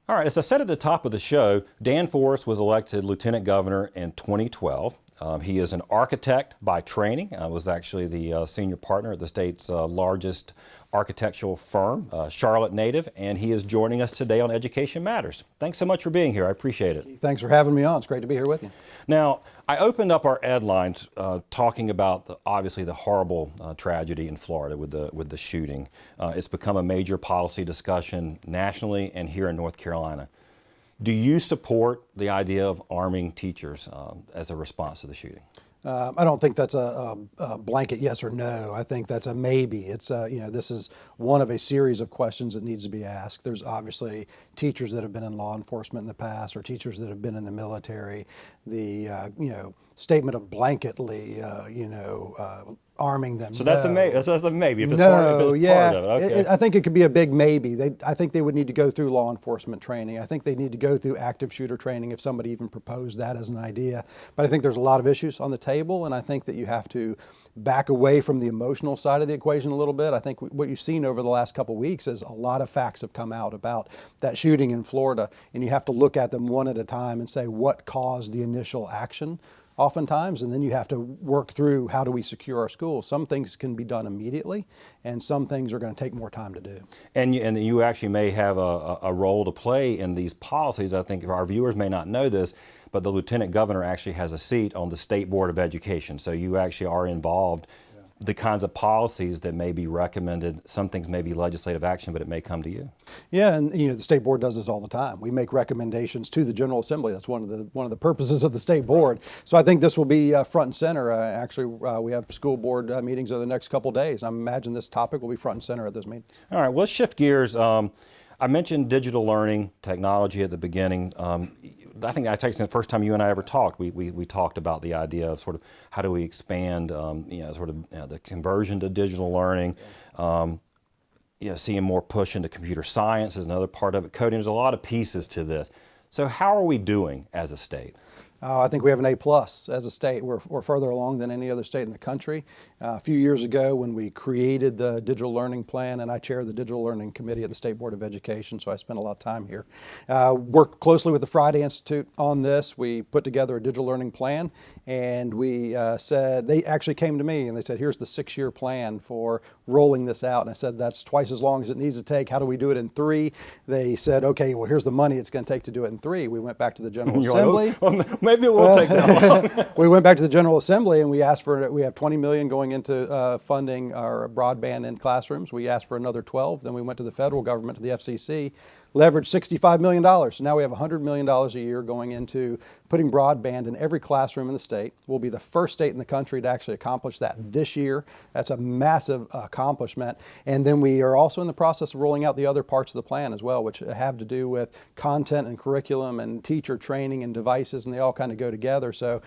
All right, as I said at the top of the show, Dan Forrest was elected Lieutenant Governor in 2012. He is an architect by training. Was actually the senior partner at the state's largest architectural firm, Charlotte native, and he is joining us today on Education Matters. Thanks so much for being here. I appreciate it. Thanks for having me on. It's great to be here with you. Now, I opened up our headlines talking about obviously the horrible tragedy in Florida with the shooting. It's become a major policy discussion nationally and here in North Carolina. Do you support the idea of arming teachers as a response to the shooting? I don't think that's a blanket yes or no. I think that's a maybe. It's this is one of a series of questions that needs to be asked. There's obviously teachers that have been in law enforcement in the past, or teachers that have been in the military. The statement of blanketly arming them. So that's a maybe. That's a maybe. If it's No, part of it, okay. I think it could be a big maybe. I think they would need to go through law enforcement training. I think they need to go through active shooter training if somebody even proposed that as an idea. But I think there's a lot of issues on the table, and I think that you have to back away from the emotional side of the equation a little bit. I think what you've seen over the last couple of weeks is a lot of facts have come out about that shooting in Florida, and you have to look at them one at a time and say what caused the initial action oftentimes, and then you have to work through how do we secure our schools. Some things can be done immediately, and some things are going to take more time to do. And you actually may have a role to play in these policies. I think our viewers may not know this, but the Lieutenant Governor actually has a seat on the State Board of Education. So you actually are involved the kinds of policies that may be recommended. Some things may be legislative action, but it may come to you. Yeah, and the State Board does this all the time. We make recommendations to the General Assembly. That's one of the purposes of the State Board. So I think this will be front and center. Actually, we have school board meetings over the next couple of days. I imagine this topic will be front and center at this meeting. All right, well, let's shift gears. I mentioned digital learning, technology at the beginning. I think the first time you and I ever talked, we talked about the idea of sort of how do we expand, the conversion to digital learning. Seeing more push into computer science is another part of it. Coding, there's a lot of pieces to this. So how are we doing as a state? I think we have an A+ as a state. We're further along than any other state in the country. A few years ago when we created the digital learning plan, and I chair the digital learning committee at the State Board of Education, so I spent a lot of time here. Worked closely with the Friday Institute on this. We put together a digital learning plan, and we said, they actually came to me and they said, here's the 6-year plan for rolling this out. And I said, that's twice as long as it needs to take. How do we do it in 3? They said, okay, well, here's the money it's going to take to do it in 3. We went back to the General Assembly. Like, well, maybe it won't take that long. We went back to the General Assembly and we asked for, we have $20 million going into funding our broadband in classrooms. We asked for another 12. Then we went to the federal government, to the FCC, leveraged $65 million. So now we have $100 million a year going into putting broadband in every classroom in the state. We'll be the first state in the country to actually accomplish that this year. That's a massive accomplishment. And then we are also in the process of rolling out the other parts of the plan as well, which have to do with content and curriculum and teacher training and devices, and they all kind of go together. So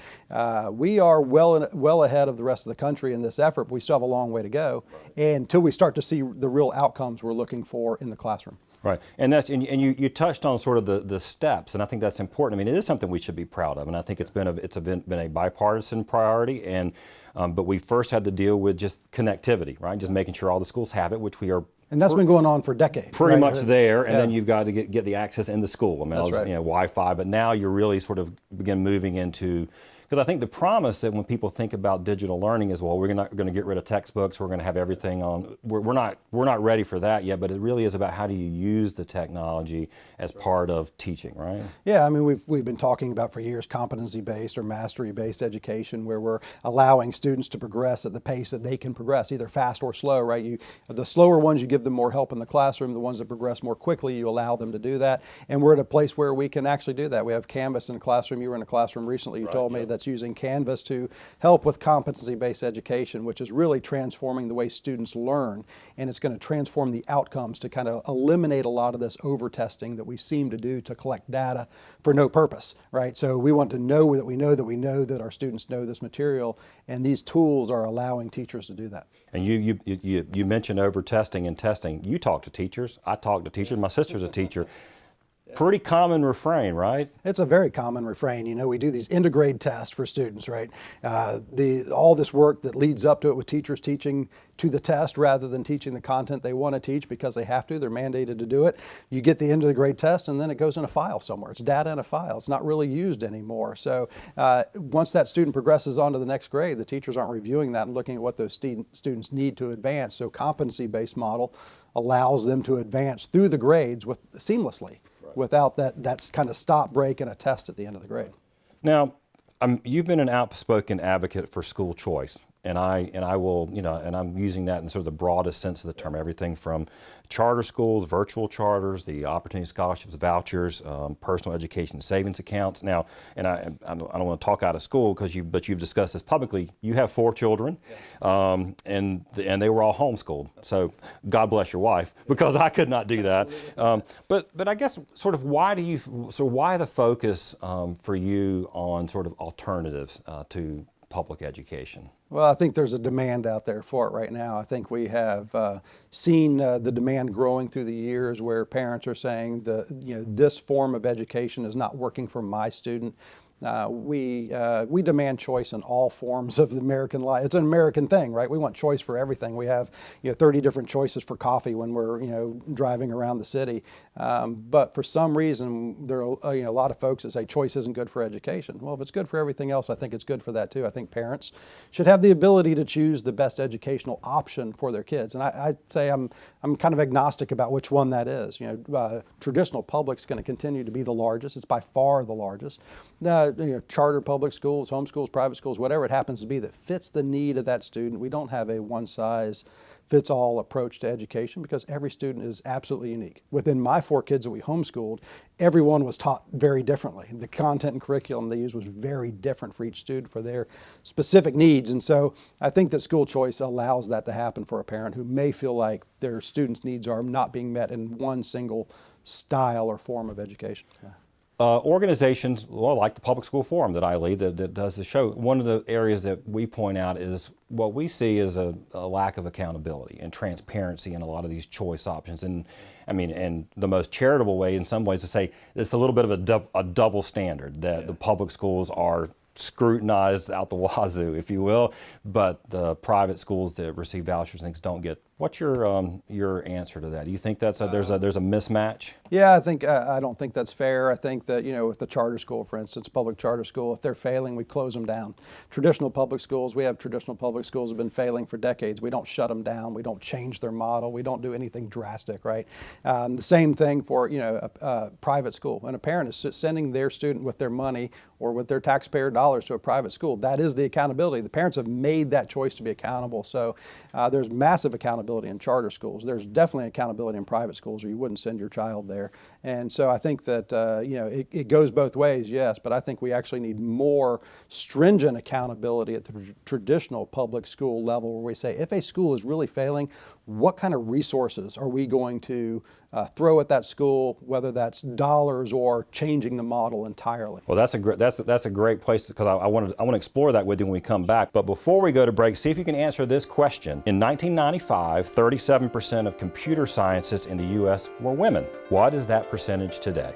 we are well ahead of the rest of the country in this effort, but we still have a long way to go until we start to see the real outcomes we're looking for in the classroom. Right, and you touched on sort of the steps, and I think that's important. I mean, it is something we should be proud of, and I think it's been a bipartisan priority. And but we first had to deal with just connectivity, right? Just making sure all the schools have it, which we are. And that's been going on for decades. Pretty much there, and then you've got to get the access in the school. I mean, that's right. Wi-Fi, but now you're really sort of begin moving into. Because I think the promise that when people think about digital learning is, well, we're not going to get rid of textbooks, we're going to have everything on. We're not ready for that yet, but it really is about how do you use the technology as part of teaching, right? Yeah, I mean, we've been talking about for years competency-based or mastery-based education, where we're allowing students to progress at the pace that they can progress, either fast or slow, right? The slower ones, you give them more help in the classroom. The ones that progress more quickly, you allow them to do that. And we're at a place where we can actually do that. We have Canvas in the classroom. You were in a classroom recently. You told me that. That's using Canvas to help with competency-based education, which is really transforming the way students learn, and it's going to transform the outcomes to kind of eliminate a lot of this over-testing that we seem to do to collect data for no purpose, right? So we want to know that our students know this material, and these tools are allowing teachers to do that. And you mentioned over-testing and testing. You talk to teachers. I talk to teachers. My sister's a teacher. Pretty common refrain, right? It's a very common refrain. You know, we do these end-of-grade tests for students, right? All this work that leads up to it with teachers teaching to the test rather than teaching the content they want to teach because they have to, they're mandated to do it. You get the end of the grade test and then it goes in a file somewhere. It's data in a file. It's not really used anymore. So once that student progresses on to the next grade, the teachers aren't reviewing that and looking at what those students need to advance. So competency-based model allows them to advance through the grades seamlessly, without that kind of stop, break, and a test at the end of the grade. Now, you've been an outspoken advocate for school choice, and I will, you know, and I'm using that in sort of the broadest sense of the term. Everything from charter schools, virtual charters, the opportunity scholarships, vouchers, personal education savings accounts. Now, and I don't want to talk out of school but you've discussed this publicly. You have 4 children, and they were all homeschooled. So God bless your wife, because I could not do that. But I guess sort of why the focus for you on sort of alternatives to public education? Well, I think there's a demand out there for it right now. I think we have seen the demand growing through the years, where parents are saying this form of education is not working for my student. We demand choice in all forms of the American life. It's an American thing, right? We want choice for everything. We have 30 different choices for coffee when we're driving around the city. But for some reason, there are a lot of folks that say choice isn't good for education. Well, if it's good for everything else, I think it's good for that too. I think parents should have the ability to choose the best educational option for their kids. And I'd say I'm kind of agnostic about which one that is. Traditional public's going to continue to be the largest. It's by far the largest. Charter public schools, homeschools, private schools, whatever it happens to be that fits the need of that student. We don't have a one-size-fits-all approach to education because every student is absolutely unique. Within my 4 kids that we homeschooled, everyone was taught very differently. The content and curriculum they used was very different for each student for their specific needs. And so I think that school choice allows that to happen for a parent who may feel like their students' needs are not being met in one single style or form of education. Yeah. Organizations, like the Public School Forum that I lead that does the show, one of the areas that we point out is what we see is a lack of accountability and transparency in a lot of these choice options. And I mean, and the most charitable way in some ways to say it's a little bit of a double standard, that the public schools are scrutinized out the wazoo, if you will, but the private schools that receive vouchers and things don't get. What's your answer to that? Do you think there's a mismatch? Yeah, I don't think that's fair. I think that with the charter school, for instance, public charter school, if they're failing, we close them down. Traditional public schools, we have traditional public schools have been failing for decades. We don't shut them down. We don't change their model. We don't do anything drastic, right? The same thing for a private school. When a parent is sending their student with their money or with their taxpayer dollars to a private school, that is the accountability. The parents have made that choice to be accountable. So there's massive accountability in charter schools. There's definitely accountability in private schools, or you wouldn't send your child there. And so I think that it goes both ways, yes, but I think we actually need more stringent accountability at the traditional public school level, where we say if a school is really failing, what kind of resources are we going to throw at that school, whether that's dollars or changing the model entirely? Well, that's a great place, because I want to explore that with you when we come back. But before we go to break, see if you can answer this question. In 1995, 37% of computer scientists in the U.S. were women. What is that percentage today?